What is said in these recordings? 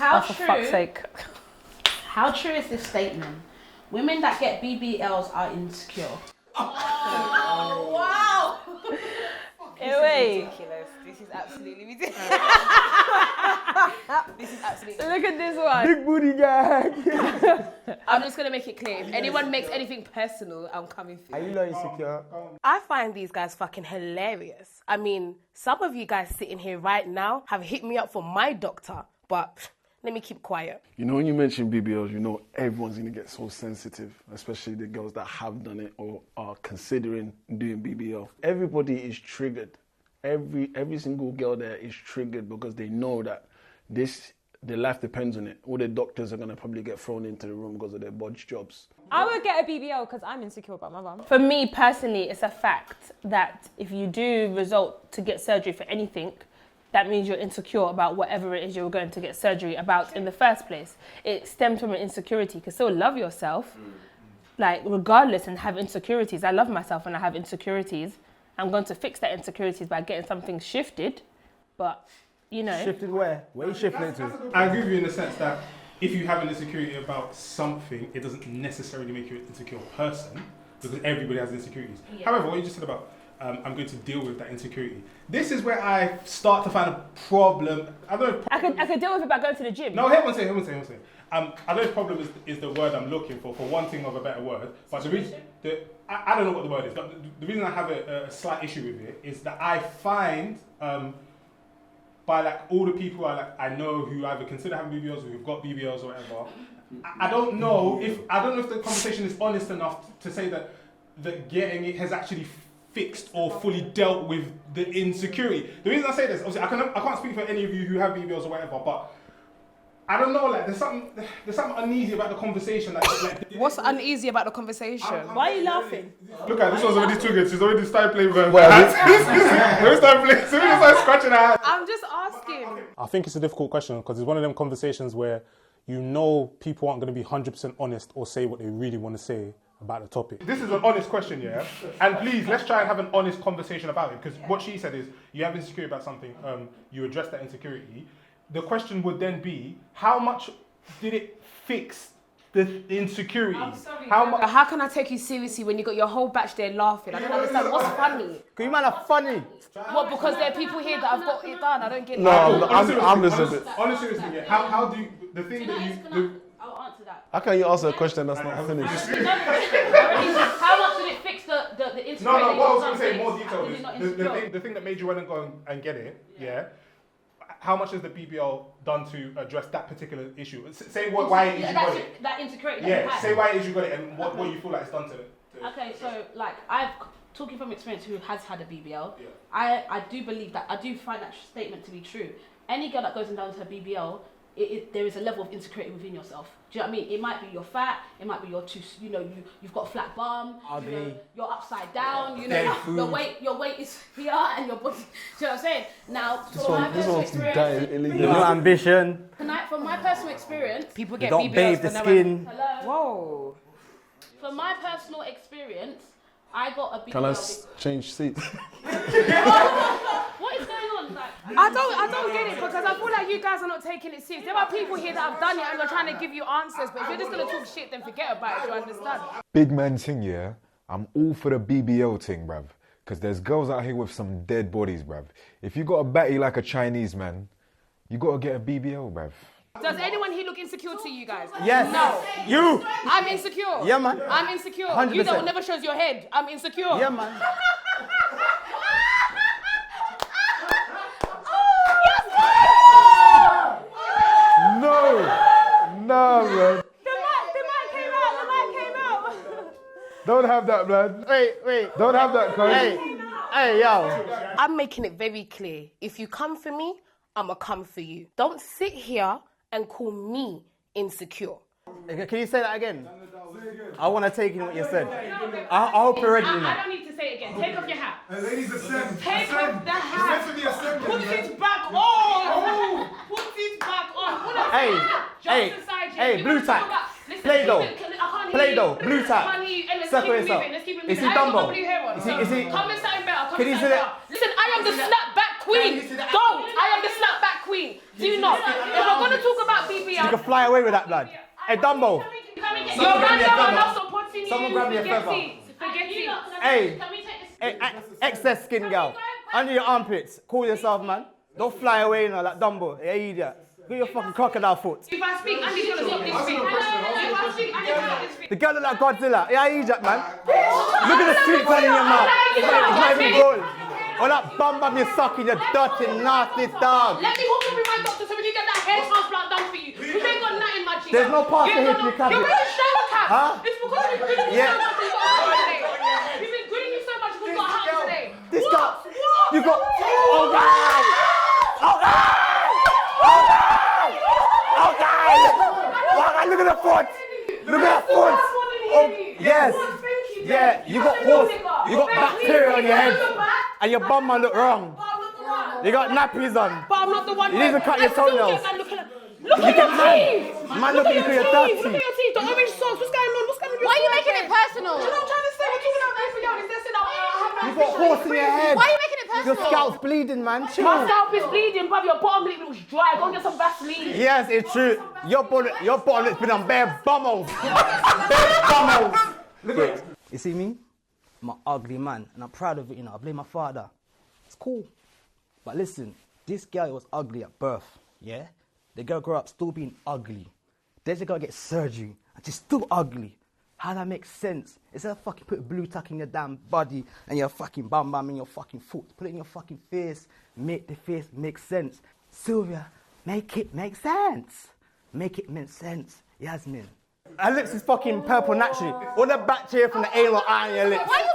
For fuck's sake. How true is this statement? Women that get BBLs are insecure. Oh, wow! Wait. Ridiculous. This is absolutely ridiculous. This is absolutely. Look at this one. Big booty gang. I'm just gonna make it clear. If anyone makes anything personal, I'm coming for Are you. you not insecure? I find these guys fucking hilarious. I mean, some of you guys sitting here right now have hit me up for my doctor, but let me keep quiet. You know, when you mention BBLs, you know everyone's going to get so sensitive, especially the girls that have done it or are considering doing BBL. Everybody is triggered. Every single girl there is triggered because they know that their life depends on it. All the doctors are going to probably get thrown into the room because of their bodge jobs. I would get a BBL because I'm insecure about my bum. For me personally, it's a fact that if you do result to get surgery for anything, that means you're insecure about whatever it is you're going to get surgery about in the first place. It stems from an insecurity. You can still love yourself, like regardless, and have insecurities. I love myself and I have insecurities. I'm going to fix that insecurities by getting something shifted, but you know. Shifted where? Where are you shifting it to? I agree with you in the sense that if you have an insecurity about something, it doesn't necessarily make you an insecure person because everybody has insecurities. Yeah. However, what you just said about I'm going to deal with that insecurity. This is where I start to find a problem. I don't know. I could deal with it by going to the gym. No, hear what I'm saying. I know the problem is the word I'm looking for wanting of a better word. But the reason, I don't know what the word is, but the reason I have a slight issue with it is that I find by like all the people I know who either consider having BBLs or who've got BBLs or whatever, I don't know if the conversation is honest enough to say that getting it has actually fixed or fully dealt with the insecurity. The reason I say this, obviously, I can't speak for any of you who have BBLs or whatever, but I don't know, like there's something uneasy about the conversation. What's uneasy about the conversation? Why are you laughing? Look at this one's already too good. She's already started playing with her hands. Let me start scratching her hands. I'm just asking. I think it's a difficult question because it's one of them conversations where you know people aren't going to be 100% honest or say what they really want to say about the topic. This is an honest question, yeah? And please, let's try and have an honest conversation about it because what she said is, you have insecurity about something, you address that insecurity. The question would then be, how much did it fix the insecurity? I'm sorry. How can I take you seriously when you got your whole batch there laughing? I don't understand. What's funny? Because you man are funny. What, because there are people here that have got it done? I don't get it. No, I'm listening. Honestly, yeah. How do you, the thing that you... I'll answer that. How can you answer a question that's not finished? How much did it fix the insecurity? No, what I was going to say in more detail is the thing that made you want to go and get it, yeah? How much has the BBL done to address that particular issue? Say why it is you got it. That insecurity. Yeah, say why it is you got it and what you feel like it's done to it. Okay, so like talking from experience who has had a BBL, yeah. I do believe that, I do find that statement to be true. Any girl that goes and does her BBL, there is a level of insecurity within yourself. Do you know what I mean? It might be you're fat, it might be you're too, you've got a flat bum, you're upside down, your weight is here and your body. Do you know what I'm saying? Now, from my personal experience, No ambition. from my personal experience, People get Don't BBLs bathe the for no skin. hello. Whoa. From my personal experience, I got a BBL. Can I change seats? What is going on? Like, I don't get it because I feel like you guys are not taking it serious. There are people here that have done it and are trying to give you answers, but if you're just going to talk shit, then forget about it. Do you understand? Big man thing, yeah. I'm all for the BBL thing, bruv. Because there's girls out here with some dead bodies, bruv. If you got a batty like a Chinese man, you got to get a BBL, bruv. Does anyone here look insecure to you guys? Yes. No. You. I'm insecure. Yeah, man. I'm insecure. 100%. You don't never shows your head. I'm insecure. Yeah, man. No, man. The mic came out. Don't have that, man. Wait. Don't have that, cuz. Hey, yo. I'm making it very clear. If you come for me, I'ma come for you. Don't sit here and call me insecure. Can you say that again? I want to take in what you said. I hope you're ready. I don't need to say it again. Take off your hat. Ladies, ascend. Take off the hat. Put it back on. Oh. Put it back on. Hey, blue tap. Play-Doh, blue tap. Circle yourself. Is he Dumbo? Is he? Come and something better. Can you say that? Listen, I am the snapback queen. Don't. I am the snapback black queen. Do not. If we're going to talk about BBL... You can fly away with that blood. Hey, Dumbo. Your random are not supporting you. Someone grab me a feather. Forget it. Hey, excess skin girl. Under your armpits. Cool yourself, man. Don't fly away, you know, like Dumbo. You idiot. Get your fucking crocodile foot. If I speak, Andy's going to stop this thing. If I speak, Andy's going to stop this thing. The girl look like Godzilla. Yeah, idiot, man. Look at the sweet tongue in your mouth. It's not even gold. All that bum bum you sucking, you dirty, nasty dog. Let me walk up with my doctor so we can get that hair transplant done for you. We ain't got nothing much. There's no part to hit you, You're wearing a shower cap. Huh? It's because you've been grinning so much you've got a hat today. You've been grinning so much you've got a hat today. This guy. You got. Oh, God. Oh, God. Oh, God. Oh, God. Oh, God. Look at the foot. Look at that foot. Oh, yes. Yeah, you got horse. You got bacteria on your head. And your bum man look wrong. You got nappies on. But I'm not the one. You need to cut your toenails. Look at your teeth. Man, look at your teeth. dirty. Look at your teeth. The orange socks. What's going on? What's going on? Why are you making it personal? You know what I'm trying to say? We're talking about BBL. Is this You got horse in your head. Why are you making it personal? Your scalp's bleeding, man. Chill. My scalp is bleeding, bruv. Your bottom lip looks dry. Go and get some Vaseline. Yes, it's true. Your bottom lip's been on bare bummels. Bare bummels. Look at it. You see me? I'm an ugly man, and I'm proud of it, you know. I blame my father. It's cool. But listen, this girl was ugly at birth, yeah? The girl grew up still being ugly. Then she gotta get surgery, and she's still ugly. How that makes sense? Instead of fucking put blue tack in your damn body and your fucking bum in your fucking foot, put it in your fucking face, make the face make sense. Sylvia, make it make sense. Make it make sense, Yasmin. Her lips is fucking purple naturally. All the bacteria from the anal eye on your lips. Why are you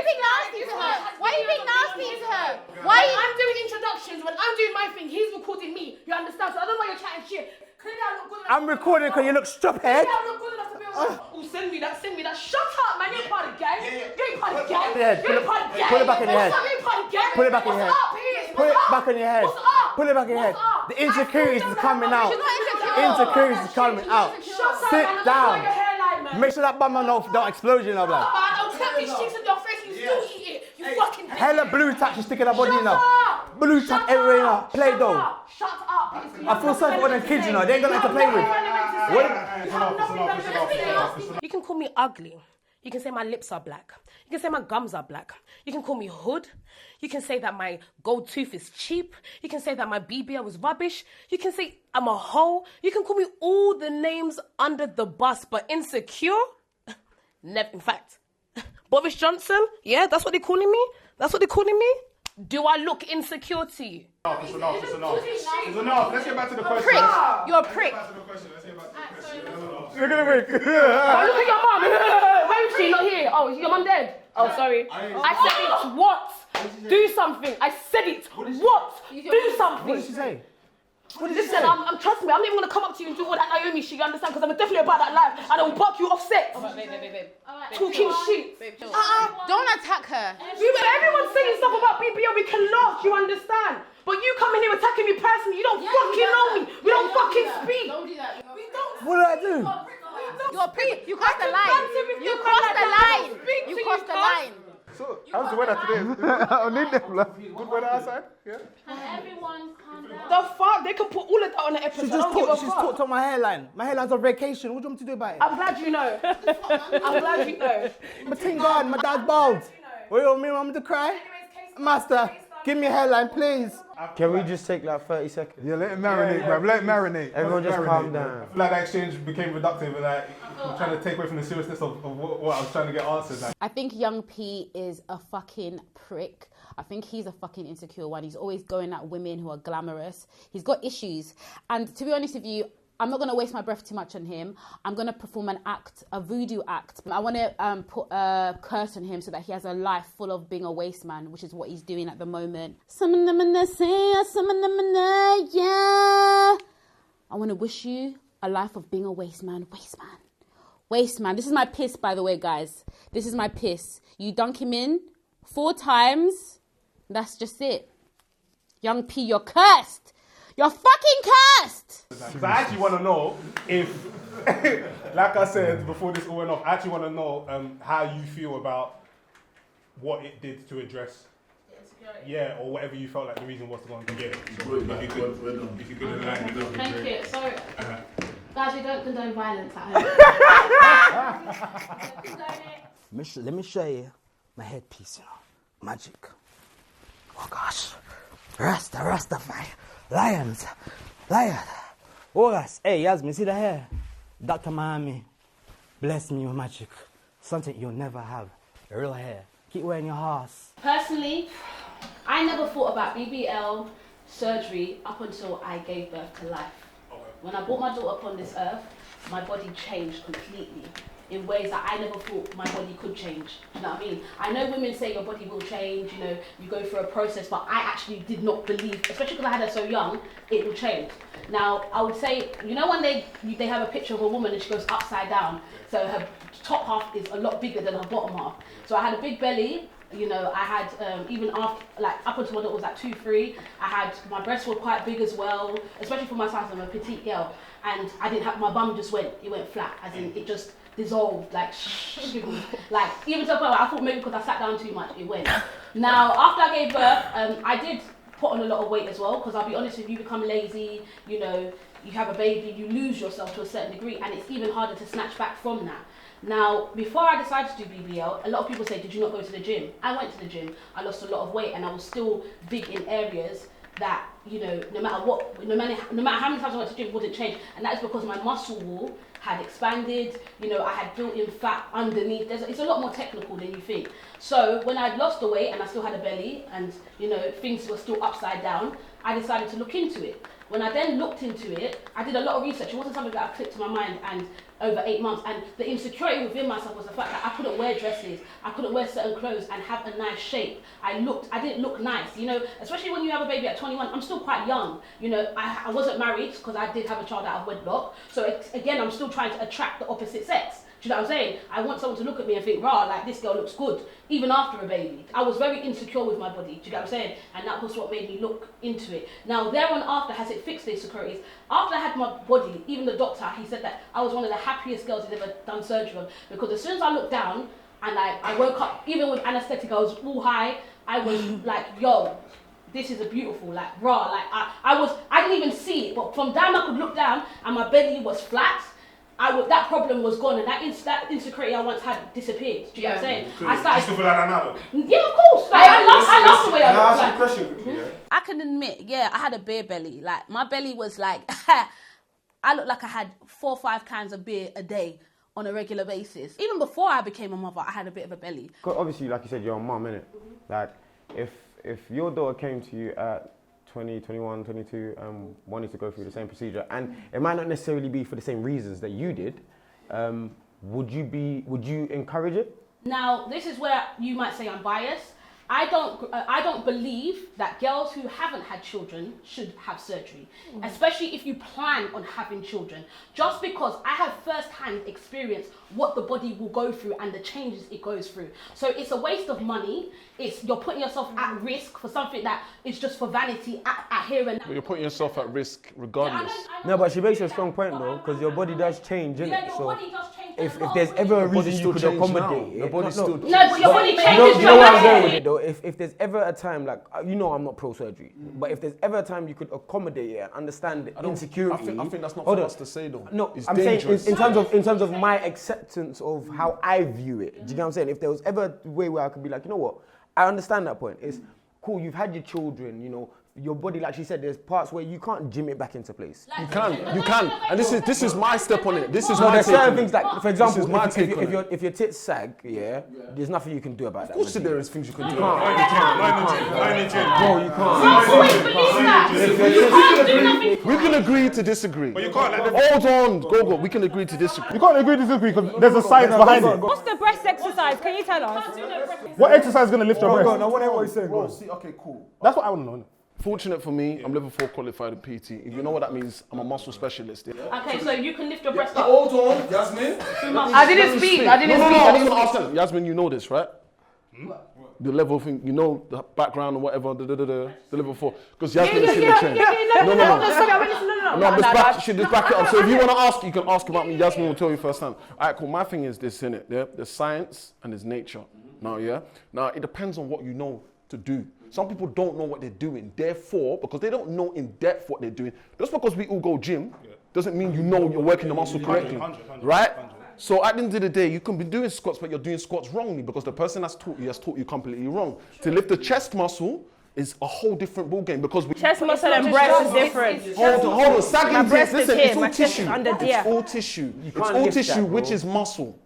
being nasty to her? Why are you being nasty to her? Why are you... I'm doing introductions. When I'm doing my thing, he's recording me. You understand? So I don't know why you're chatting shit. Clearly I look good enough. I'm recording because you look stupid. Clearly I look good enough to be on. Oh, send me that. Shut up, man. You're part of the gang. You're part of the gang. You're part of the gang. Put it back in your head. You're part of the gang. Put it back in your head. Put it back in your head. What's up? Put it back in your head. The insecurities is coming out. She's not insecure. Insecurities is coming out. Sit down. Make sure that bum don't explode, you know, blood. I'll tap these cheeks in your face. You still eat it. You fucking bitch. Hella blue tack she's sticking her body, you know. Blue tack everywhere, you know. Play-Doh. Shut up. I feel sorry for all them kids, you know. They ain't got nothing to play with. You can call me ugly. You can say my lips are black. You can say my gums are black. You can call me hood. You can say that my gold tooth is cheap. You can say that my BBL was rubbish. You can say I'm a hoe. You can call me all the names under the bus, but insecure? Never. In fact, Boris Johnson? Yeah, that's what they're calling me? That's what they're calling me? Do I look insecure to you? It's enough. Let's get back to the question. Prick. You're a prick. Look at the Oh, look at your mum. Where is she? Not here. Oh, is your mum dead? Oh, sorry. I said it. What? Do something. I said it. What? Do something. What did she say? Listen, trust me, I'm not even going to come up to you and do all that Naomi shit, you understand? Because I'm definitely about that life and I will buck you off set. Babe. Talking shit. Don't attack her. Everyone's saying stuff about BBL, we can laugh, you understand? But you come in here attacking me personally, you don't fucking know me. We don't fucking speak. Don't do that. What did I do? You're a prick. You crossed the line. You crossed the line. You crossed the line. So, how's the weather today? I need them, like, good weather outside? Yeah? Everyone calm down. The fuck? They can put all of that on the episode. She's just talked on my hairline. My hairline's on vacation. What do you want me to do about it? I'm glad you know. I'm glad you know. My thing gone. My dad's bald. What do you want me to cry? Master, give me a hairline, please. Can we just take like 30 seconds? Yeah, let it marinate, bruv. Let it marinate. Everyone just calm down. I feel like that exchange became reductive and like I'm trying to take away from the seriousness of what I was trying to get answered. Like. I think Young P is a fucking prick. I think he's a fucking insecure one. He's always going at women who are glamorous. He's got issues. And to be honest with you, I'm not going to waste my breath too much on him. I'm going to perform an act, a voodoo act. I want to put a curse on him so that he has a life full of being a waste man, which is what he's doing at the moment. Yeah. I want to wish you a life of being a waste man. Waste man. This is my piss, by the way, guys. This is my piss. You dunk him in 4 times. That's just it. Young P, you're cursed. You're fucking cursed! Because I actually want to know if, like I said before this all went off, I actually want to know how you feel about what it did to address Yeah, or whatever you felt like the reason was to go and get it. So if you could align with that. Thank you. So, guys, we don't condone violence at home. Let me show you my headpiece, you know. Magic. Oh gosh. Rastafari. Lions. Oh gosh. Hey, Yasmin, see the hair? Dr. Miami, bless me with magic. Something you'll never have. Real hair. Keep wearing your horse. Personally, I never thought about BBL surgery up until I gave birth to life. When I brought my daughter upon this earth, my body changed completely in ways that I never thought my body could change. Do you know what I mean? I know women say your body will change, you know, you go through a process, but I actually did not believe, especially because I had her so young, it will change. Now, I would say, you know when they have a picture of a woman and she goes upside down, so her top half is a lot bigger than her bottom half. So I had a big belly, you know, I had, even after, like, up until when it was like 2-3, my breasts were quite big as well, especially for my size, I'm a petite girl, and I didn't have, my bum just went flat, as in, it just dissolved, like, like, even to the point where I thought maybe because I sat down too much, it went. Now, after I gave birth, I did put on a lot of weight as well, because I'll be honest, if you become lazy, you know, you have a baby, you lose yourself to a certain degree, and it's even harder to snatch back from that. Now, before I decided to do BBL, a lot of people say, did you not go to the gym? I went to the gym, I lost a lot of weight, and I was still big in areas that, you know, no matter how many times I went to the gym, it wouldn't change. And that is because my muscle wall had expanded, you know, I had built-in fat underneath. It's a lot more technical than you think. So when I'd lost the weight and I still had a belly and, you know, things were still upside down, I decided to look into it. When I then looked into it, I did a lot of research. It wasn't something that I clicked to my mind and over 8 months. And the insecurity within myself was the fact that I couldn't wear dresses, I couldn't wear certain clothes and have a nice shape. I didn't look nice, you know, especially when you have a baby at 21, I'm still quite young. You know, I wasn't married because I did have a child out of wedlock. So again, I'm still trying to attract the opposite sex. Do you know what I'm saying? I want someone to look at me and think, rah, like this girl looks good, even after a baby. I was very insecure with my body, do you get what I'm saying? And that was what made me look into it. Now, thereon after, has it fixed the insecurities? After I had my body, even the doctor, he said that I was one of the happiest girls he'd ever done surgery on, because as soon as I looked down, and I woke up, even with anesthetic, I was all high, I was like, yo, this is a beautiful, like, rah, like, I didn't even see it, but from down I could look down, and my belly was flat. That problem was gone, and that insecurity I once had disappeared. Do you know what I'm saying? I started. You still feel like that now? Yeah, of course. Like, I love the way I look. Can I ask you a question? I can admit, yeah, I had a beer belly. Like, my belly was like, I looked like I had 4 or 5 cans of beer a day on a regular basis. Even before I became a mother, I had a bit of a belly. Obviously, like you said, you're a mum, innit? Like, if your daughter came to you at 20, 21, 22, wanting to go through the same procedure, and it might not necessarily be for the same reasons that you did, would you encourage it? Now, this is where you might say I'm biased. I don't believe that girls who haven't had children should have surgery, especially if you plan on having children. Just because I have first-hand experience what the body will go through and the changes it goes through. So it's a waste of money. You're putting yourself at risk for something that is just for vanity at here and now. But you're putting yourself at risk regardless. No, but she makes a strong point though, because your body does change, innit? Yeah, your body does change. If there's ever a reason you could accommodate it, the body still no, but your body changes. You know where I'm going with it though. If there's ever a time, like, you know, I'm not pro surgery, but if there's ever a time you could accommodate it and understand the insecurity, I think that's not for us to say though. No, it's I'm dangerous. saying in terms of my acceptance of how I view it. Do you get what I'm saying? If there was ever a way where I could be like, you know what, I understand that point. It's cool. You've had your children, you know. Your body, like she said, there's parts where you can't gym it back into place. You can, and this is my step on it. This is No, my there's take certain on things it. like, for example, if your tits sag, there's nothing you can do about that. Of course there is things you can do. You can't. We can agree to disagree. But you can't. Hold on, go. We can agree to disagree. You can't agree to disagree because there's a science behind it. What's the breast exercise? Can you tell us? What exercise is going to lift your breast? I want to hear what he's saying. Bro, see, okay, cool. That's what I want to know. Fortunate for me, I'm level 4 qualified in PT. If you know what that means, I'm a muscle specialist. Yeah? Okay, so you can lift your breast up. Hold on, Yasmin. I didn't speak. I didn't speak. I didn't ask them. Yasmin, you know this, right? The level thing, you know, the background or whatever, the level 4. Because Yasmin is still a trainer. No, just back it up. So if you want to ask, you can ask about me. Yasmin will tell you first hand. All right, cool. My thing is this, innit? Yeah? There's science and there's nature. Now, yeah? Now, it depends on what you know to do. Some people don't know what they're doing. Therefore, because they don't know in depth what they're doing, just because we all go gym doesn't mean you know you're working the muscle correctly, right? So at the end of the day, you can be doing squats, but you're doing squats wrongly because the person that's taught you has taught you completely wrong. To lift the chest muscle is a whole different ball game because chest muscle and breast is different. Hold on. Sagging breast things, is listen, here, it's all my chest tissue. is under It's there. all tissue. It's can't all lift tissue, that, which bro. is muscle.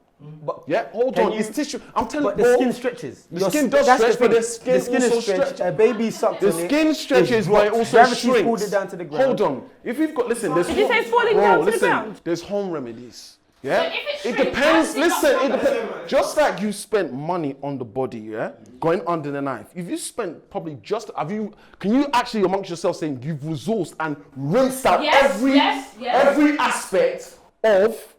But Yeah, hold can on. you- It's tissue. I'm telling But you, the skin stretches. The skin does That's stretch, but thing. the skin is also stretched. stretch. A baby sucked The on it, skin stretches, it's but it dropped. also Gravity shrinks. pulled it down to the ground. Hold on. If you've got, listen, there's Did you say it's falling down to the ground? There's home remedies. Yeah, So if it it shrinks, depends. that's not Listen, it problem. depends. Just like you spent money on the body, yeah, going under the knife. If you spent probably can you actually amongst yourself saying you've resourced and rinsed out every aspect of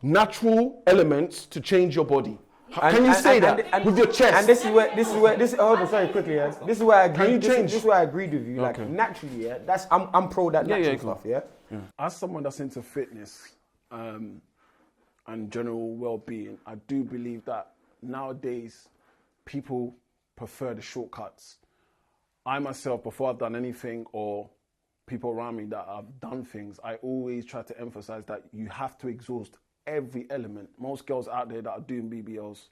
natural elements to change your body? Can you say that with your chest? And this is where hold on, sorry, quickly, yeah. This is where I agree. Can you this change? is where I agreed with you. Like Okay. naturally, yeah. I'm pro that natural stuff, yeah. As someone that's into fitness and general well-being, I do believe that nowadays people prefer the shortcuts. I myself, before I've done anything, or people around me that have done things, I always try to emphasize that you have to exhaust every element. Most girls out there that are doing BBLs,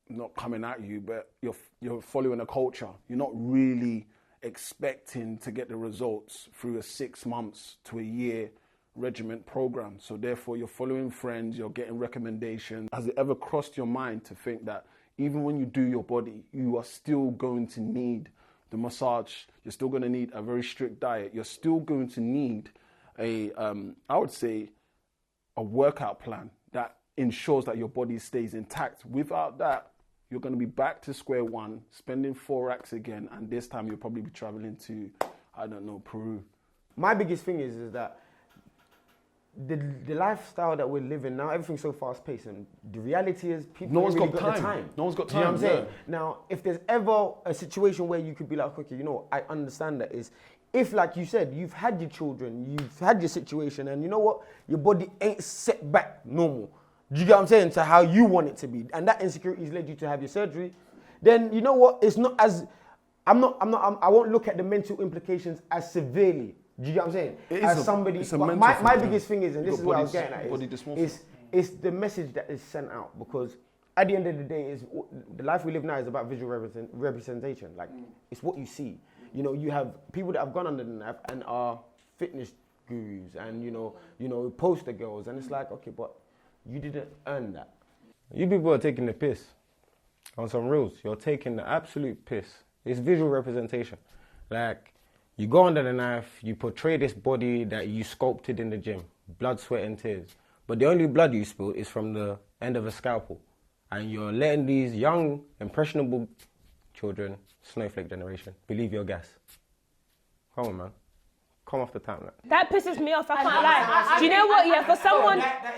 not coming at you, but you're following a culture. You're not really expecting to get the results through a 6 months to a year regiment program. So therefore you're following friends, you're getting recommendations. Has it ever crossed your mind to think that even when you do your body, you are still going to need the massage, you're still going to need a very strict diet, you're still going to need a workout plan that ensures that your body stays intact. Without that, you're going to be back to square one, spending 4 racks again, and this time you'll probably be traveling to, I don't know, Peru. My biggest thing is that the lifestyle that we're living now, everything's so fast paced, and the reality is people No one's really got the time. time. No one's got Do you know time, what I'm saying? yeah. Now, if there's ever a situation where you could be like, okay, you know, I understand that is, if like you said, you've had your children, you've had your situation, and you know what, your body ain't set back normal. Do you get what I'm saying? To how you want it to be, and that insecurities led you to have your surgery. Then you know what? It's not as I won't look at the mental implications as severely. Do you get what I'm saying? As somebody, my biggest thing is, and this is what I was getting at, is the message that is sent out, because at the end of the day, is the life we live now is about visual representation. Like it's what you see. You know, you have people that have gone under the knife and are fitness gurus, and you know, poster girls, and it's like, okay, but you didn't earn that. You people are taking the piss on some rules. You're taking the absolute piss. It's visual representation. Like, you go under the knife, you portray this body that you sculpted in the gym, blood, sweat, and tears. But the only blood you spilled is from the end of a scalpel. And you're letting these young, impressionable children, snowflake generation, believe your gas. Come on, man. Come off the timeline. That pisses me off. I can't lie. Do you know what? Yeah,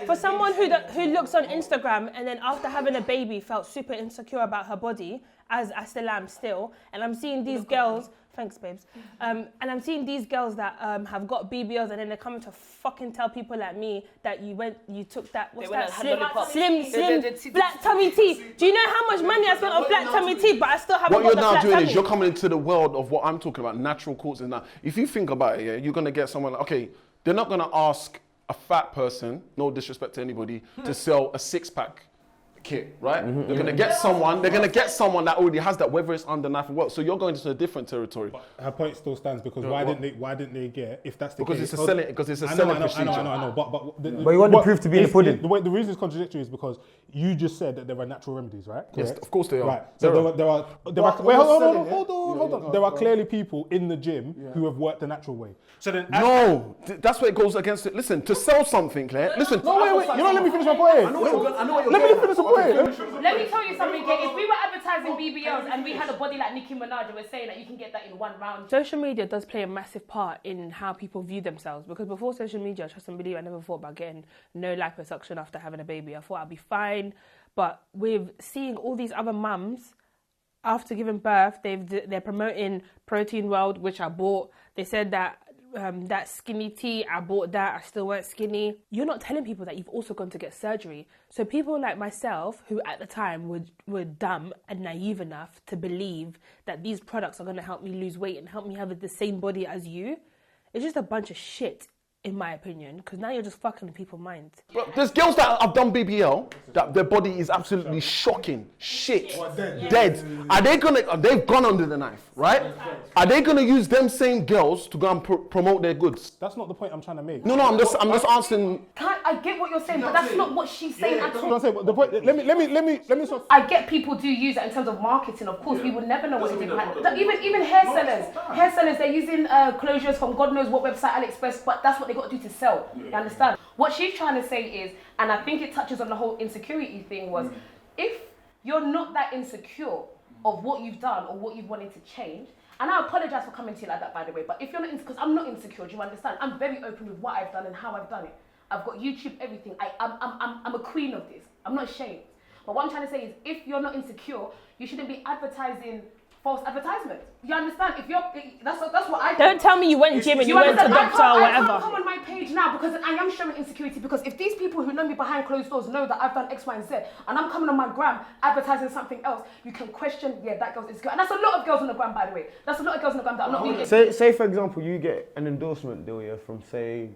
for someone who looks on Instagram and then after having a baby felt super insecure about her body, as I still am still, and I'm seeing these girls. Thanks, babes. And I'm seeing these girls that have got BBLs, and then they're coming to fucking tell people like me that you took that, what's that, slim black tummy tea. Do you know how much money I spent on black tummy tea, but I still haven't got the black tummy? What you're now doing is you're coming into the world of what I'm talking about, natural causes. Now, if you think about it, yeah, you're going to get someone, okay, they're not going to ask a fat person, no disrespect to anybody, to sell a 6-pack kit, right? They're gonna get someone that already has that, whether it's under knife or what. So you're going into a different territory. But her point still stands, because why didn't they get, if that's the because case? Because it's a selling procedure. I know. But you want the proof to be in the pudding. The reason it's contradictory is because you just said that there are natural remedies, right? Yes, Correct? of course they are. Right. So there are. Wait, hold on. There are clearly people in the gym who have worked the natural way. So then, that's where it goes against it. Listen, to sell something, Claire. Listen. No, wait. You don't let me finish my point. I know what you're Let me finish my point. Let me tell you something, Kate. If we were advertising BBLs and we had a body like Nicki Minaj and we're saying that you can get that in 1 round. Social media does play a massive part in how people view themselves, because before social media, trust and believe, I never thought about getting no liposuction after having a baby. I thought I'd be fine. But with seeing all these other mums after giving birth, they're promoting Protein World, which I bought. They said that that skinny tea, I bought that, I still weren't skinny. You're not telling people that you've also gone to get surgery. So people like myself, who at the time were dumb and naive enough to believe that these products are going to help me lose weight and help me have the same body as you, it's just a bunch of shit, in my opinion, because now you're just fucking with people's minds. Bro, there's girls that have done BBL that their body is absolutely shocking, shit, dead. They've gone under the knife, right? Are they gonna use them same girls to go and promote their goods? That's not the point I'm trying to make. No, I'm just asking. I get what you're saying, but that's not what she's saying at all. The point. Let me. I get people do use it in terms of marketing. Of course, we would never know what they did behind it. Even hair sellers, they're using closures from God knows what website, AliExpress, but that's what they got to do to sell. You understand? What she's trying to say is, and I think it touches on the whole insecurity thing, was if you're not that insecure of what you've done or what you've wanted to change. And I apologize for coming to you like that, by the way, but if you're not insecure, because I'm not insecure, do you understand? I'm very open with what I've done and how I've done it. I've got YouTube, everything. I'm a queen of this. I'm not ashamed. But what I'm trying to say is, if you're not insecure, you shouldn't be advertising false advertisements. You understand? If you're, that's what I. Don't tell me you went gym and you went to doctor or whatever. I can't come on my page now because I am showing insecurity. Because if these people who know me behind closed doors know that I've done X, Y, and Z, and I'm coming on my gram advertising something else, you can question, yeah, that girl's insecure. And that's a lot of girls on the gram, by the way. That's a lot of girls on the gram that are not really. Say for example, you get an endorsement deal here from say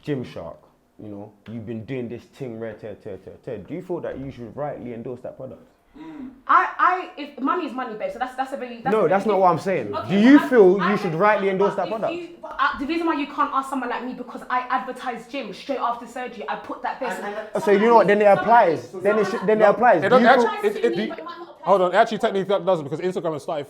Gymshark. You know, you've been doing this thing, do you feel that you should rightly endorse that product? If money is money, babe, so that's a very... That's not what I'm saying. Okay, do you feel you should rightly endorse that product? The reason why you can't ask someone like me, because I advertise gym straight after surgery, I put that there. So you know what, then it applies. Then it applies. Hold on, it actually technically doesn't, because Instagram has started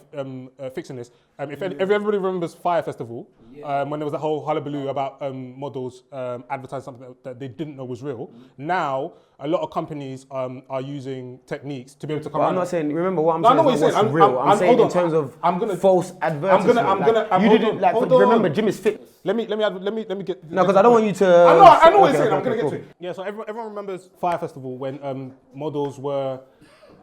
fixing this. If everybody remembers Fire Festival, when there was a whole hullabaloo about models advertising something that they didn't know was real, now a lot of companies are using techniques to be able to come out. I'm not saying, remember what I'm saying is what's real. I'm saying in terms of false advertisement. You didn't, like, remember, gym is fit. Let me get... No, because I don't want you to... I know what you're saying, I'm going to get to it. Yeah, so everyone remembers Fire Festival when models were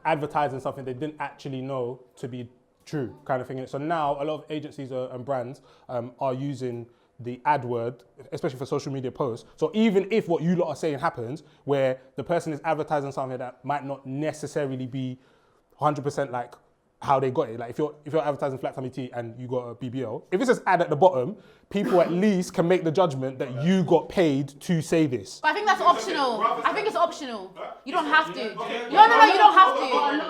advertising something they didn't actually know to be true, kind of thing. So now a lot of agencies and brands are using the ad word, especially for social media posts. So even if what you lot are saying happens, where the person is advertising something that might not necessarily be 100% like how they got it. Like if you're advertising flat tummy tea and you got a BBL, if it says ad at the bottom, people at least can make the judgment that you got paid to say this. But I think that's optional. I think it's optional. You don't have to. No, you don't have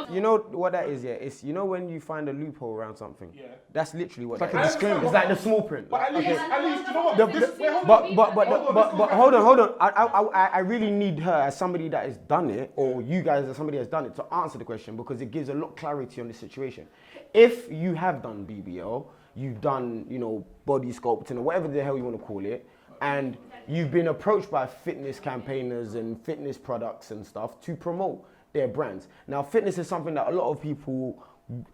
to. You know what that is, yeah? It's, you know, when you find a loophole around something. Yeah. That's literally what. It's like a disclaimer. It's like the small print. But at least, you know what? But hold on. I really need her as somebody that has done it, or you guys as somebody that has done it, to answer the question, because it gives a lot of clarity on the situation. If you have done BBL, you've done, you know, body sculpting or whatever the hell you want to call it, and you've been approached by fitness campaigners and fitness products and stuff to promote their brands. Now, fitness is something that a lot of people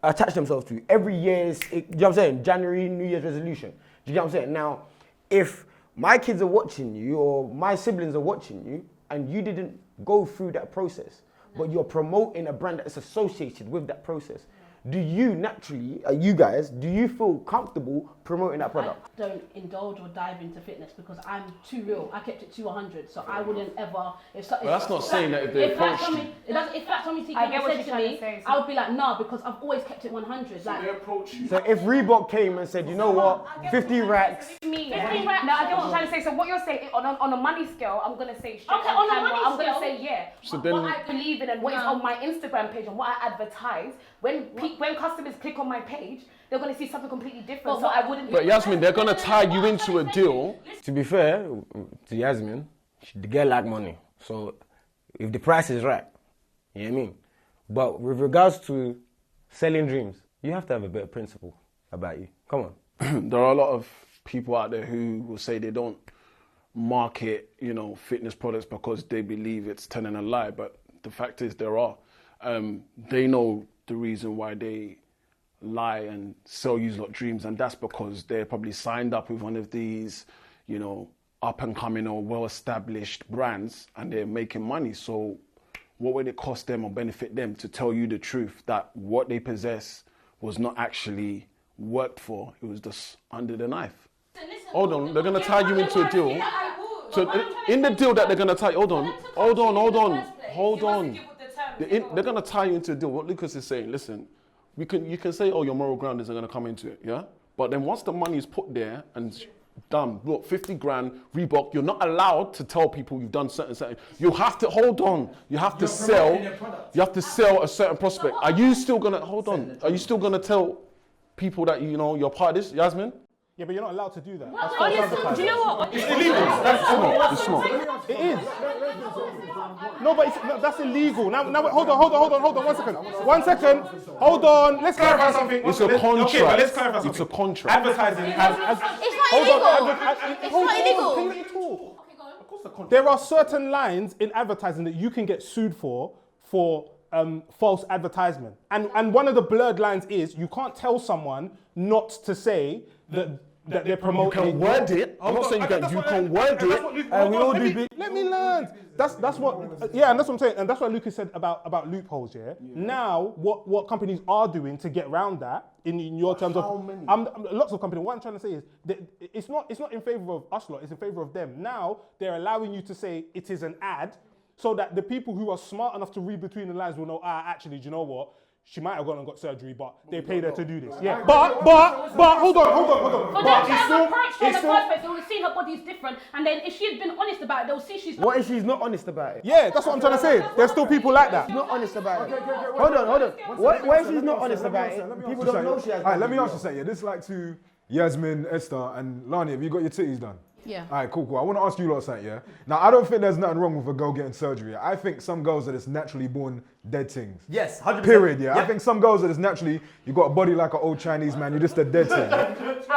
attach themselves to. Every year, do you know what I'm saying? January, New Year's resolution. Do you know what I'm saying? Now, if my kids are watching you or my siblings are watching you and you didn't go through that process, but you're promoting a brand that is associated with that process, do you naturally, you guys, do you feel comfortable promoting that product? I don't indulge or dive into fitness because I'm too real. I kept it 200, so I wouldn't ever. That's not saying that if they approached you. If Flat Tummy Tea came and said to me, I would be like, nah, because I've always kept it 100. So like, they approach you. So if Reebok came and said, you know what, 50 racks. 50 racks. No, I get what I'm trying to say. So what you're saying, on a money scale, I'm going to say straight on camera, I'm going to say yeah. So then, what I believe in and what is on my Instagram page and what I advertise, when customers click on my page, they're going to see something completely different. So I wouldn't. But Yasmin, they're going to tie you into a deal. To be fair to Yasmin, the girl like money. So if the price is right, you know what I mean? But with regards to selling dreams, you have to have a better principle about you. Come on. There are a lot of people out there who will say they don't market, you know, fitness products because they believe it's telling a lie. But the fact is there are. They know the reason why they lie and sell you lot dreams, and that's because they're probably signed up with one of these, you know, up and coming or well-established brands, and they're making money. So what would it cost them or benefit them to tell you the truth that what they possess was not actually worked for? It was just under the knife. Hold on, they're gonna tie you into a deal. So in the deal that they're gonna tie, hold on. They're gonna tie you into a deal. What Lucas is saying, listen, you can say, oh, your moral grounders are gonna come into it, yeah. But then once the money is put there and done, look, 50 grand, Reebok, you're not allowed to tell people you've done certain. You have to, hold on, you have to sell a certain prospect. Are you still gonna, hold on, are you still gonna tell people that, you know, you're part of this, Yasmin? Yeah, but you're not allowed to do that. Honestly, do you know what? It's illegal. It's not. It is. No, but that's illegal. Now, wait, hold on, 1 second. 1 second. Hold on. Let's clarify something. It's a contract. Okay, but let's clarify something. It's a contract. Advertising has. It's not illegal. Can you let me talk? There are certain lines in advertising that you can get sued for false advertisement. And one of the blurred lines is you can't tell someone not to say that they're promoting. You can word it. I'm not saying you can word it. And we all do. Let me learn. That's what. Yeah, and that's what I'm saying. And that's what Lucas said about loopholes. Yeah. Now, what companies are doing to get around that in your terms of how many? Lots of companies. What I'm trying to say is that it's not in favor of us lot. It's in favor of them. Now they're allowing you to say it is an ad, so that the people who are smart enough to read between the lines will know. Actually, do you know what? She might have gone and got surgery, but they paid her to do this. Yeah, but hold on. For them to have approached her in the first place, they would have seen her body is different, and then if she had been honest about it, they'll see she's not. What if she's not honest about it? Yeah, that's what I'm trying to say. There's still people like that. She's not honest about it. Hold on. What if she's not honest about it? People don't know she has. Alright, let me ask you something. Yeah, this is like to Yasmin, Esther, and Lani. Have you got your titties done? Yeah. All right, cool. I want to ask you lot something, yeah? Now, I don't think there's nothing wrong with a girl getting surgery. I think some girls are just naturally born dead things. Yes, 100%. Period, yeah? I think some girls are just naturally, you got a body like an old Chinese man, you're just a dead thing. I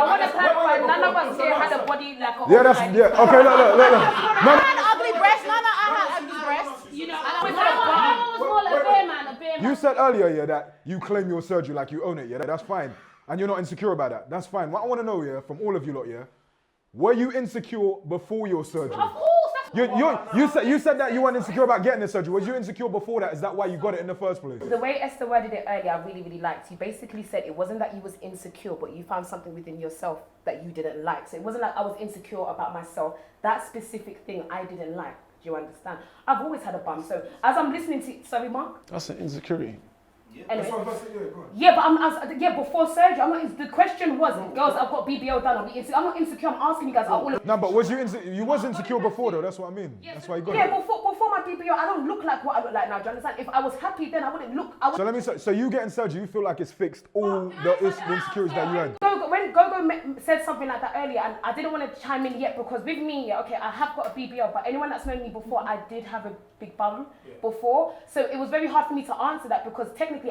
want to clarify, none of us here had a body like a Yeah, that's, yeah, okay, look. I had ugly breasts. No, I had ugly breasts. You know, I was more like a bear man. You said earlier, yeah, that you claim your surgery like you own it, yeah? That's fine. And you're not insecure about that. That's fine. What I want to know, yeah, from all of you lot, yeah? Were you insecure before your surgery? Of course. You said that you weren't insecure about getting the surgery. Was you insecure before that? Is that why you got it in the first place? The way Esther worded it earlier, I really, really liked. You basically said it wasn't that you was insecure, but you found something within yourself that you didn't like. So it wasn't like I was insecure about myself. That specific thing I didn't like. Do you understand? I've always had a bum. So as I'm listening to, sorry, Mark? That's an insecurity. Anyway. Yeah, before surgery, the question was, girls, I've got BBL done, I'm not insecure, I'm asking you guys, No, but was you was insecure before though, that's what I mean. That's why you got it. Yeah, before my BBL, I don't look like what I look like now, do you understand? If I was happy then, I wouldn't look, So let me say, so you getting surgery, you feel like it's fixed all the insecurities that you had? When Gogo said something like that earlier, and I didn't want to chime in yet, because with me, okay, I have got a BBL, but anyone that's known me before, I did have a big bum before, so it was very hard for me to answer that, because technically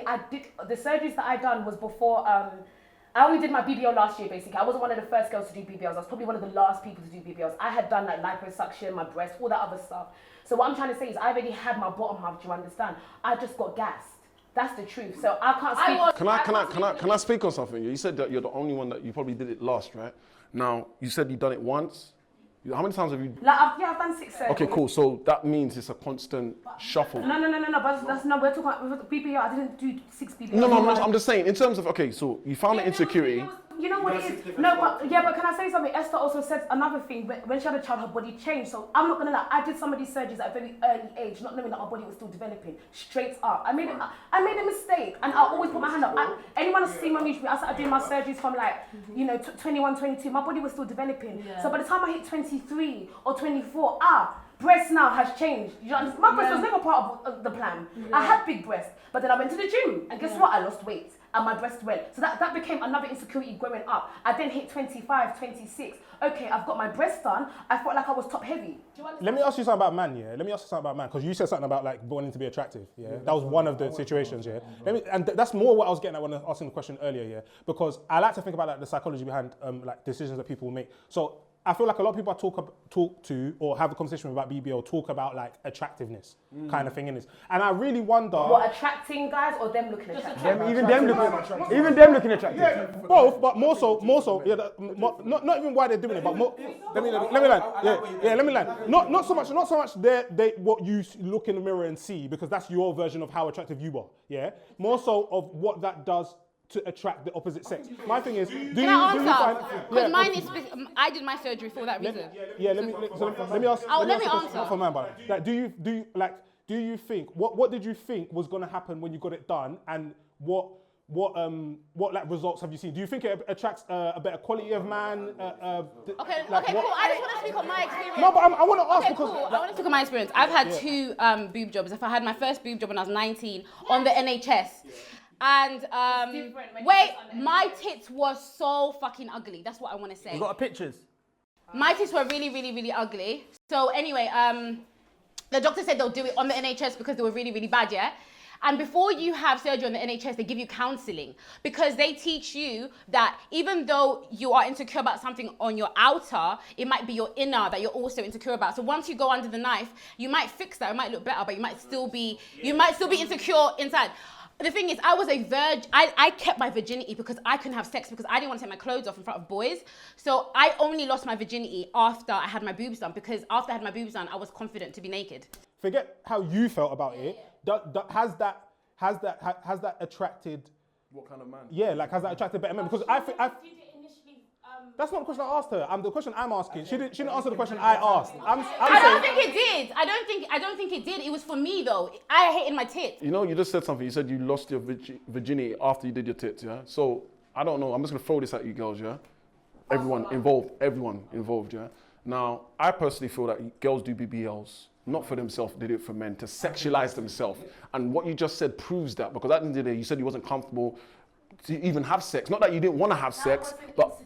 the surgeries that I done was before, I only did my BBL last year basically. I wasn't one of the first girls to do BBLs, I was probably one of the last people to do BBLs. I had done like liposuction, my breast, all that other stuff. So what I'm trying to say is I already had my bottom half, do you understand? I just got gassed. That's the truth. So I can't speak. Can I speak on something? You said that you're the only one that you probably did it last, right? Now, you said you've done it once. How many times have you? I've done 6 surgeries. Okay, cool. So that means it's a constant shuffle. No. But that's no. We're talking about BBL. I didn't do 6 BBL. No. I'm just saying in terms of so you found the insecurity. You know what it is? No, but can I say something? Esther also said another thing. When she had a child, her body changed. So I'm not gonna lie. I did some of these surgeries at a very early age, not knowing that our body was still developing. Straight up, I made a mistake, and I always put my hand up. Anyone has seen me? I started doing my surgeries from 21, 22. My body was still developing. So by the time I hit 23 or 24, breast now has changed. You know, my breast was never part of the plan. I had big breasts, but then I went to the gym, and guess what? I lost weight. And my breast went. So that became another insecurity growing up. I then hit 25, 26. Okay, I've got my breast done. I felt like I was top heavy. Let me ask you something about man, yeah? Because you said something about wanting to be attractive, yeah? That was one of the situations, yeah? That's more what I was getting at when I was asking the question earlier, yeah? Because I like to think about the psychology behind decisions that people make. So I feel like a lot of people I talk to or have a conversation with about BBL talk about attractiveness kind of thing in this. And I really wonder... What, attracting guys or them looking attractive? Even them looking attractive. Yeah, both, but more so, yeah, not even why they're doing it, but more... Let me land. Not so much what you look in the mirror and see, because that's your version of how attractive you are, yeah? More so of what that does to attract the opposite sex. My thing is, Can I answer? Because mine is. I did my surgery for that reason. Let me ask. Let me answer. answer. Not for man, but like, do you think what did you think was going to happen when you got it done, and what like results have you seen? Do you think it attracts a better quality of man? Okay, cool. I just want to speak on my experience. No, but I want to ask because cool. I want to speak on my experience. I've had 2 boob jobs. If I had my first boob job when I was 19 on the NHS. And my tits were so fucking ugly. That's what I want to say. You got pictures? My tits were really, really, really ugly. So anyway, the doctor said they'll do it on the NHS because they were really, really bad, yeah? And before you have surgery on the NHS, they give you counselling because they teach you that even though you are insecure about something on your outer, it might be your inner that you're also insecure about. So once you go under the knife, you might fix that. It might look better, but you might still be insecure inside. The thing is, I was a virgin. I kept my virginity because I couldn't have sex because I didn't want to take my clothes off in front of boys. So I only lost my virginity after I had my boobs done because after I had my boobs done, I was confident to be naked. Forget how you felt about it. Has that attracted? What kind of man? Yeah, like has that attracted better men? Because that's not the question I asked her. The question I'm asking. She didn't answer the question I asked. I don't think it did. I don't think it did. It was for me though. I hated my tits. You know, you just said something. You said you lost your virginity after you did your tits, yeah? So, I don't know. I'm just going to throw this at you girls, yeah? Everyone involved, yeah? Now, I personally feel that girls do BBLs, not for themselves, they do it for men, to sexualize themselves. And what you just said proves that, because at the end of the day, you said you wasn't comfortable to even have sex. Not that you didn't want to have sex, but...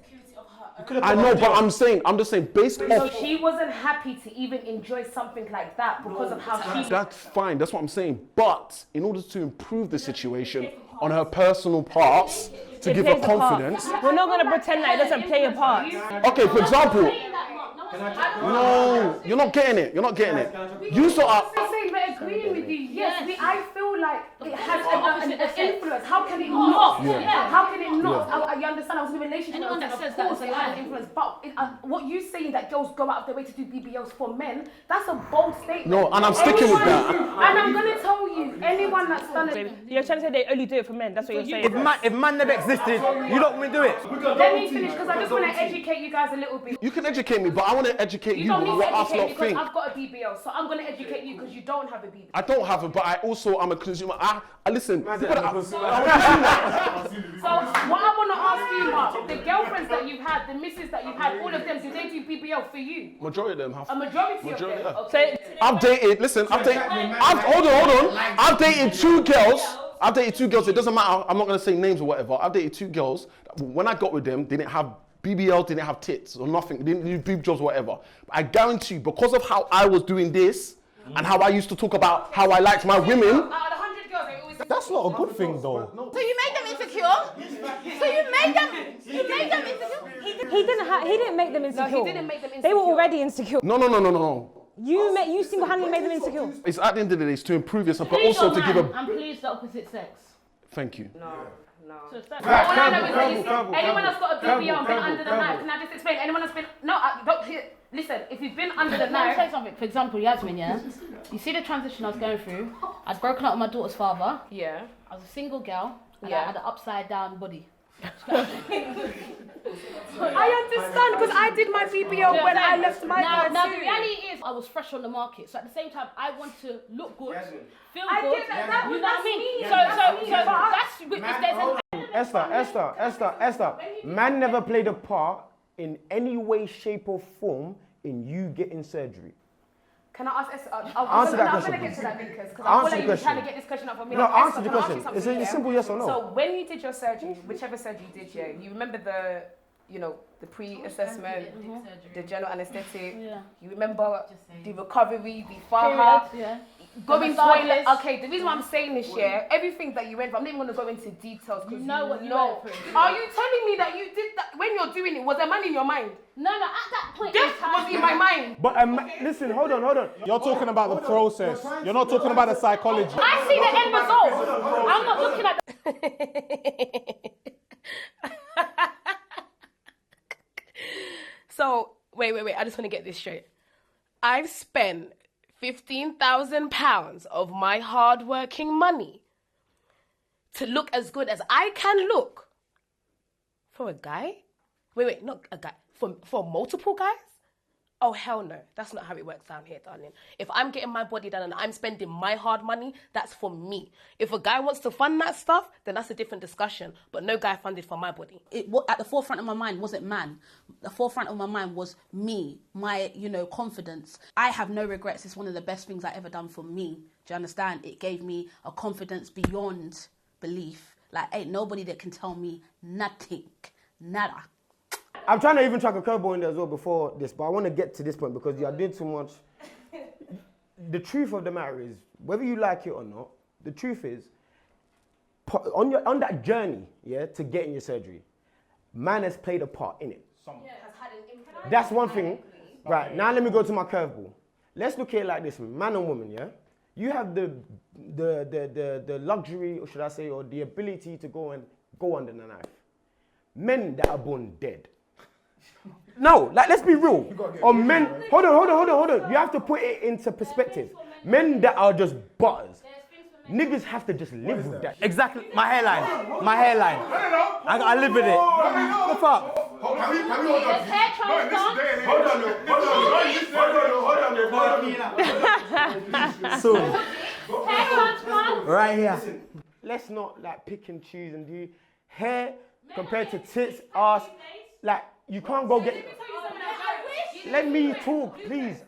I know, but I'm just saying, based off... So she wasn't happy to even enjoy something like that because of how she... That's fine, that's what I'm saying. But in order to improve the situation on her personal parts, to give her confidence... We're not going to pretend that it doesn't play a part. Okay, for example... No, you're not getting it. You sort of... I'm saying we're agreeing with you. Yes, I feel like it has an influence. How can it not? How can it not? You understand? I was in a relationship. Anyone that says that is a lie. Influence. But what you saying that girls go out of their way to do BBLs for men, that's a bold statement. No, and I'm sticking with that. And I'm going to tell you, anyone that's done it... You're trying to say they only do it for men. That's what you're saying. If man never existed, you don't want me to do it. Let me finish because I just want to educate you guys a little bit. You can educate me, but I want to educate you don't with need what to us educate lot me because think. I've got a BBL, so I'm going to educate you because you don't have a BBL. I don't have it, but I'm a consumer. I listen. So what I want to ask you, Mark, the girlfriends that you've had, the misses that you've had, all of them, do they do BBL for you? Majority of them have. A majority of them? Yeah. Okay. I've dated, hold on. I've dated 2 girls. It doesn't matter. I'm not going to say names or whatever. I've dated 2 girls. When I got with them, they didn't have BBL, didn't have tits or nothing. They didn't do boob jobs or whatever. But I guarantee you, because of how I was doing this and how I used to talk about how I liked my women. That's not a good thing, though. So you made them insecure? So you made them insecure? He didn't make them insecure. No, he didn't make them insecure. They were already insecure. No. You single-handedly made them insecure. It's at the end of the day, it's to improve yourself, but also to give a... And please the opposite sex. Thank you. No. So Anyone that's got a BBL and been under the knife, can I just explain? Anyone that's been... No, listen, if you've been under the knife... Let me say something. For example, Yasmin, yeah? You see the transition I was going through? I'd broken up with my daughter's father. Yeah. I was a single girl. And Yeah. I had an upside down body. I understand because I did my BBL when I left my guy Now too. the reality is I was fresh on the market, so at the same time I want to look good, feel I good. get that. You know what I mean? Esther, man never played a part in any way, shape or form in you getting surgery. Can I ask Esther? Answer that I'm question, going to get to that please. because I Answer feel like the you're trying to get this question up for me. No, Esther, answer the can I ask question. you something, It's a yeah? simple yes or no. So when you did your surgery, whichever surgery you did, yeah, you remember the pre-assessment, the general anesthetic. Yeah. You remember the recovery, the Faha, going toilet. Okay, the reason why I'm saying this, yeah, everything that you went through, I'm not even going to go into details because You know what you know. went through. Are you telling me that you did that when you're doing it? Was a man in your mind? No, at that point Death was in my mind. But listen, hold on. You're talking about the process. You're not talking about the psychology. I see the end result. I'm not looking at So, wait. I just want to get this straight. I've spent £15,000 of my hard-working money to look as good as I can look for a guy? Wait, not a guy. For multiple guys? Oh, hell no. That's not how it works down here, darling. If I'm getting my body done and I'm spending my hard money, that's for me. If a guy wants to fund that stuff, then that's a different discussion. But no guy funded for my body. At the forefront of my mind wasn't man. The forefront of my mind was me, my, confidence. I have no regrets. It's one of the best things I ever done for me. Do you understand? It gave me a confidence beyond belief. Like, ain't nobody that can tell me nothing. Nada. I'm trying to even track a curveball in there as well before this, but I want to get to this point because you did too much. The truth of the matter is, whether you like it or not, the truth is, on that journey, to getting your surgery, man has played a part in it. That's one thing. Right, now let me go to my curveball. Let's look at it like this, man and woman, You have the luxury, or should I say, or the ability to go under the knife. Men that are born dead. No, like, let's be real. Or men, hold on. You have to put it into perspective. Men that are just butters. Niggas have to just live with that. Exactly. My hairline. I live with it. What the fuck? Can we hold on? Hair transplant. So, Hair transplant. right here. Let's not pick and choose and do hair compared to tits, ass. You can't go get. Let me talk, please.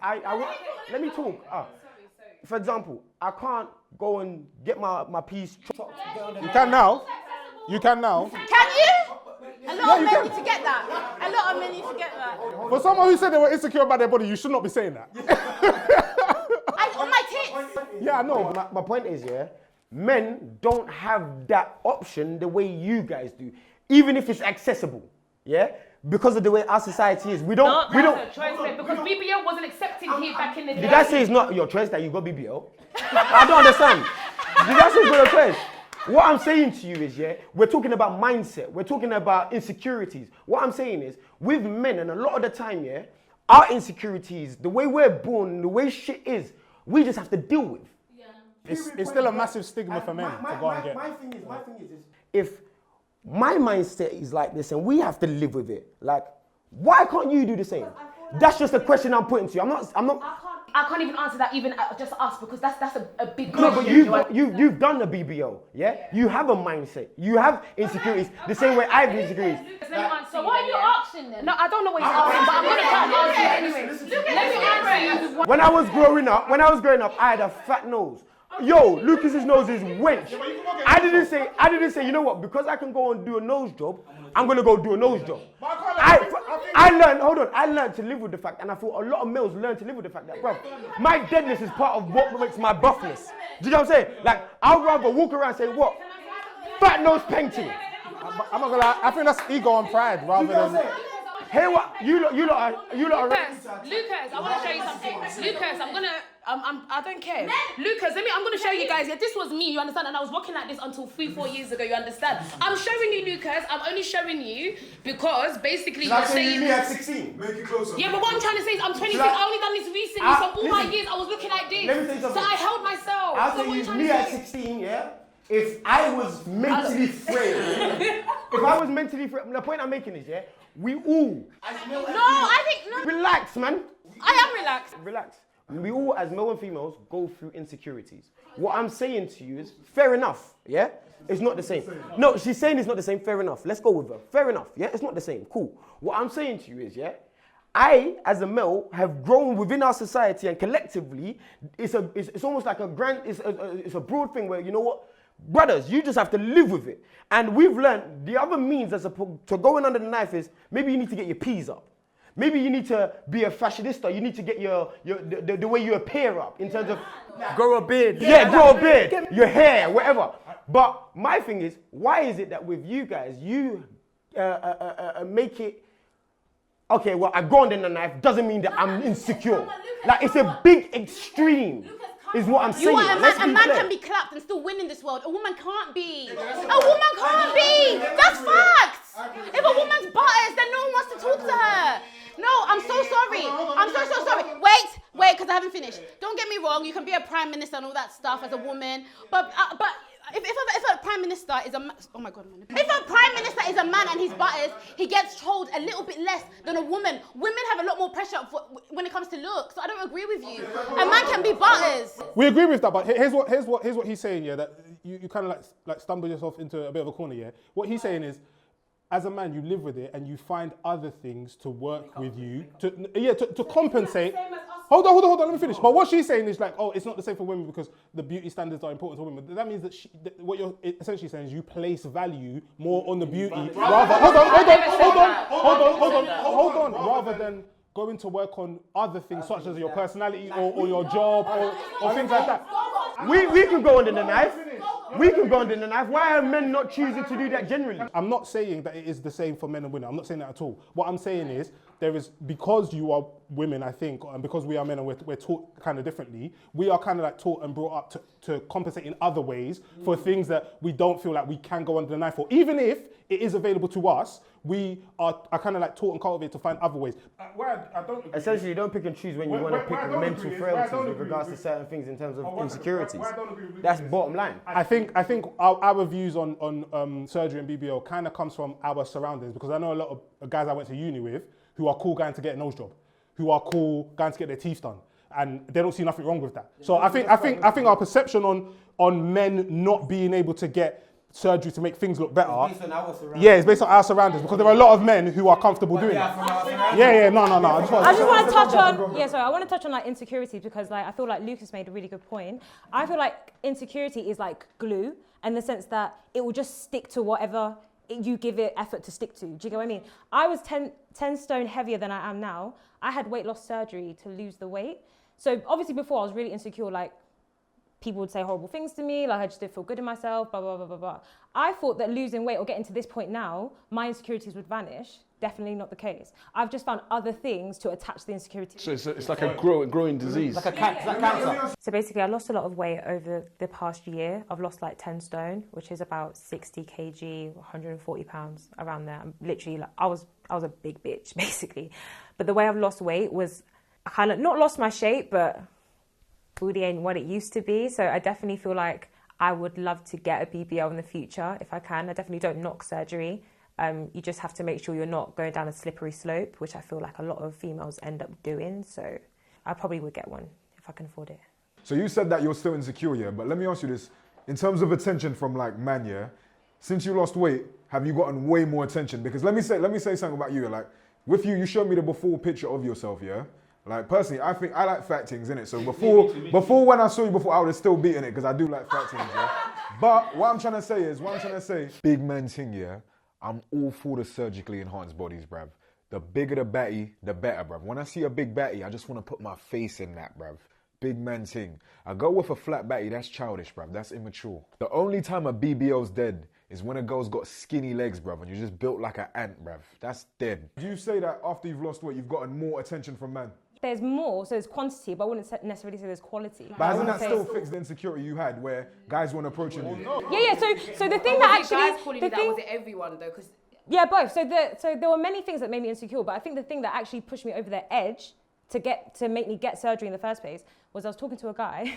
Let me talk. For example, I can't go and get my piece chopped. You can now. Can you? A lot of men need to get that. For someone who said they were insecure about their body, you should not be saying that. On my tits. Yeah, I know. My point is, men don't have that option the way you guys do, even if it's accessible. Because of the way our society is, we don't. That's a choice, mate, because BBL wasn't accepted here back in the day. Did I say it's not your choice that you got BBL? I don't understand. Did I say it's not your choice? What I'm saying to you is, we're talking about mindset. We're talking about insecurities. What I'm saying is, with men, and a lot of the time, our insecurities, the way we're born, the way shit is, we just have to deal with. It's still a massive stigma for men to go and get. My thing is, if my mindset is like this and we have to live with it, why can't you do the same? That's just a question I'm putting to you. I'm not. I can't even answer that, even just us, because that's a big No, question. but you've done the BBL, You have a mindset. You have insecurities the same way I have insecurities. So what are you asking then? No, I don't know what you're asking, but I'm going to try and answer it anyway. Let me answer you. When I was growing up, I had a fat nose. Yo, Lucas's nose is wench. I didn't say, you know what, because I can go and do a nose job, I'm going to go do a nose job. I learned to live with the fact, and I thought a lot of males learn to live with the fact that, bro, my deadness is part of what makes my buffness. Do you know what I'm saying? I'd rather walk around and say, what? Fat nose painting. I'm not gonna lie, I think that's ego and pride rather than. Hey, what? You lot are. Lucas, I want to show you something. Lucas, I don't care. Lucas, I'm going to show you guys. This was me, you understand? And I was walking like this until 3-4 years ago, you understand? I'm showing you, Lucas. I'm only showing you because basically you're saying. Me at 16. Make it closer. Yeah, but what I'm trying to say is I'm 26. I only done this recently. So all my years I was looking like this. Let me tell you something. So I held myself. I'll So tell what you, you me at 16, if I was mentally frail, the point I'm making is, we all. Relax, man. I am relaxed. Relax. We all, as male and females, go through insecurities. What I'm saying to you is, fair enough, It's not the same. No, she's saying it's not the same, fair enough. Let's go with her. Fair enough, It's not the same, cool. What I'm saying to you is, I, as a male, have grown within our society and collectively, it's almost like it's a broad thing where, you know what? Brothers, you just have to live with it. And we've learned the other means to going under the knife is maybe you need to get your P's up. Maybe you need to be a fashionista. You need to get the way you appear up in terms of grow a beard. Yeah, grow a beard, your hair, whatever. But my thing is, why is it that with you guys, you make it, okay, well, I go under the knife doesn't mean that I'm insecure. It's a big extreme. Is what I'm saying. A man can be clapped and still win in this world. A woman can't be. That's facts. If a woman's biased, then no one wants to talk to her. No, I'm so sorry. I'm so sorry. Wait, because I haven't finished. Don't get me wrong. You can be a prime minister and all that stuff as a woman, but if a prime minister is a oh my god, man. If a prime minister is a man and he's butters, he gets told a little bit less than a woman. Women have a lot more pressure when it comes to looks. So I don't agree with you. A man can be butters. We agree with that, but here's what he's saying. Yeah, that you kind of like stumble yourself into a bit of a corner. Yeah, what he's saying is, as a man, you live with it and you find other things to work with you to compensate. Hold on, let me finish. But what she's saying is like, oh, it's not the same for women because the beauty standards are important to women. That means that what you're essentially saying is you place value more on the beauty rather. Hold on. Rather than going to work on other things such as your personality or your job or things like that. We can go under the knife. We can go under the knife. Why are men not choosing to do that generally? I'm not saying that it is the same for men and women. I'm not saying that at all. What I'm saying is there is, because you are women, I think, and because we are men and we're taught kind of differently, we are kind of like taught and brought up to compensate in other ways for things that we don't feel like we can go under the knife for. Even if it is available to us, we are kind of like taught and cultivated to find other ways. I don't agree. Essentially, you don't pick and choose when you want to pick mental frailties with regards to certain things in terms of insecurities. That's bottom line. I think our views on surgery and BBL kind of comes from our surroundings, because I know a lot of guys I went to uni with who are cool going to get a nose job, who are cool going to get their teeth done, and they don't see nothing wrong with that. So I think our perception on men not being able to get surgery to make things look better. It's based on our surroundings, because there are a lot of men who are comfortable doing that. No. I just want to touch on, I want to touch on like insecurities, because like I feel like Lucas made a really good point. I feel like insecurity is like glue, in the sense that it will just stick to whatever you give it effort to stick to. Do you get what I mean? I was 10 stone heavier than I am now. I had weight loss surgery to lose the weight. So obviously before I was really insecure, like people would say horrible things to me, like I just didn't feel good in myself, blah, blah, blah, blah, blah. I thought that losing weight or getting to this point now, my insecurities would vanish. Definitely not the case. I've just found other things to attach the insecurity. So it's like a growing disease. Like cancer. So basically I lost a lot of weight over the past year. I've lost like 10 stone, which is about 60 kg, 140 pounds, around there. I'm literally like, I was a big bitch basically. But the way I've lost weight was, I kind of not lost my shape, but booty ain't what it used to be. So I definitely feel like I would love to get a BBL in the future if I can. I definitely don't knock surgery. You just have to make sure you're not going down a slippery slope, which I feel like a lot of females end up doing. So I probably would get one if I can afford it. So you said that you're still insecure, yeah? But let me ask you this. In terms of attention from like man, yeah? Since you lost weight, have you gotten way more attention? Because let me say something about you. Like with you showed me the before picture of yourself, yeah? Like personally, I think I like fat things, innit? So before when I saw you before, I would have still beaten it because I do like fat things, yeah? But what I'm trying to say, big man thing, yeah? I'm all for the surgically enhanced bodies, bruv. The bigger the batty, the better, bruv. When I see a big batty, I just want to put my face in that, bruv. Big man thing. I go with a flat batty, that's childish, bruv. That's immature. The only time a BBL's dead is when a girl's got skinny legs, bruv, and you're just built like an ant, bruv. That's dead. Do you say that after you've lost weight, you've gotten more attention from men? There's more, so there's quantity, but I wouldn't necessarily say there's quality. But hasn't that still fixed the insecurity you had where guys weren't approaching you? Yeah, so the thing that actually... guys calling you that, was it everyone though? Because yeah, both. So there were many things that made me insecure, but I think the thing that actually pushed me over the edge to make me get surgery in the first place was I was talking to a guy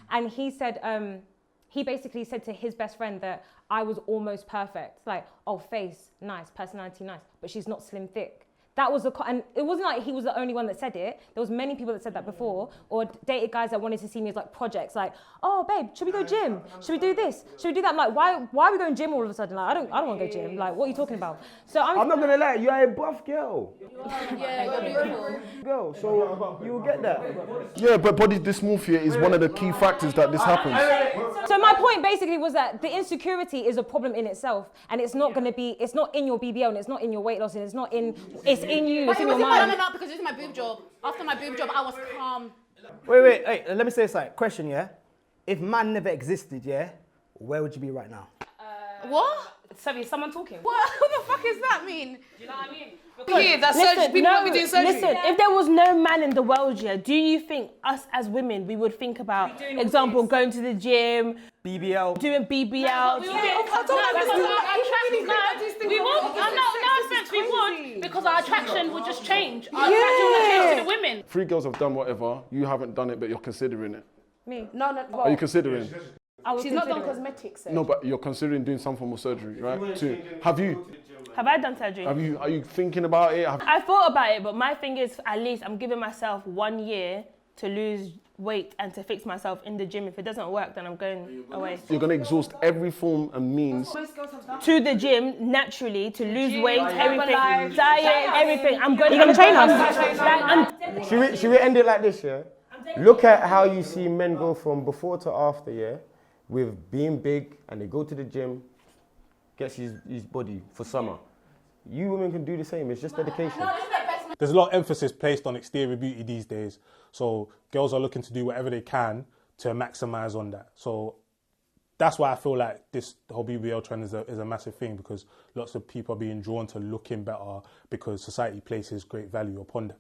and he said, he basically said to his best friend that I was almost perfect. Like, oh, face, nice, personality, nice, but she's not slim thick. That was and it wasn't like he was the only one that said it. There was many people that said that before, or dated guys that wanted to see me as like projects, like, oh babe, should we go gym? Should we do this? Should we do that? I'm like, why are we going gym all of a sudden? Like, I don't want to go gym. Like, what are you talking about? So I'm not gonna lie, you are a buff girl. you're beautiful. Girl, so you'll get that. Yeah, but body dysmorphia is one of the key factors that this happens. So my point basically was that the insecurity is a problem in itself, and it's not going to be, it's not in your BBL, and it's not in your weight loss, and it's not in, it's in you, it's in your mind. No, because this is my boob job. After my boob job, I was calm. Wait, let me say something. Question, yeah? If man never existed, yeah, where would you be right now? What? Sorry, is someone talking? What the fuck does that mean? Do you know what I mean? Yeah, that's surgery. People won't be doing surgery. Listen, if there was no man in the world, yeah, do you think us as women, we would think about, example, going to the gym, BBL, doing BBL? We would, because our attraction would just change. Our attraction would change to the women. 3 girls have done whatever, you haven't done it, but you're considering it. Me? No. Are you considering? She's not done cosmetics. No, but you're considering doing some form of surgery, right? Have I done surgery? Are you thinking about it? I thought about it, but my thing is, at least I'm giving myself 1 year to lose weight and to fix myself in the gym. If it doesn't work, then I'm going away. You're going to exhaust every form and means to the gym naturally to lose weight, everything, Herbalife, diet, everything. I'm going. You're gonna train us? Should we end it like this, yeah? Look at how you see men go from before to after, yeah? With being big and they go to the gym, gets his body for summer. You women can do the same, it's just dedication. There's a lot of emphasis placed on exterior beauty these days. So girls are looking to do whatever they can to maximize on that. So that's why I feel like the whole BBL trend is a massive thing, because lots of people are being drawn to looking better because society places great value upon that.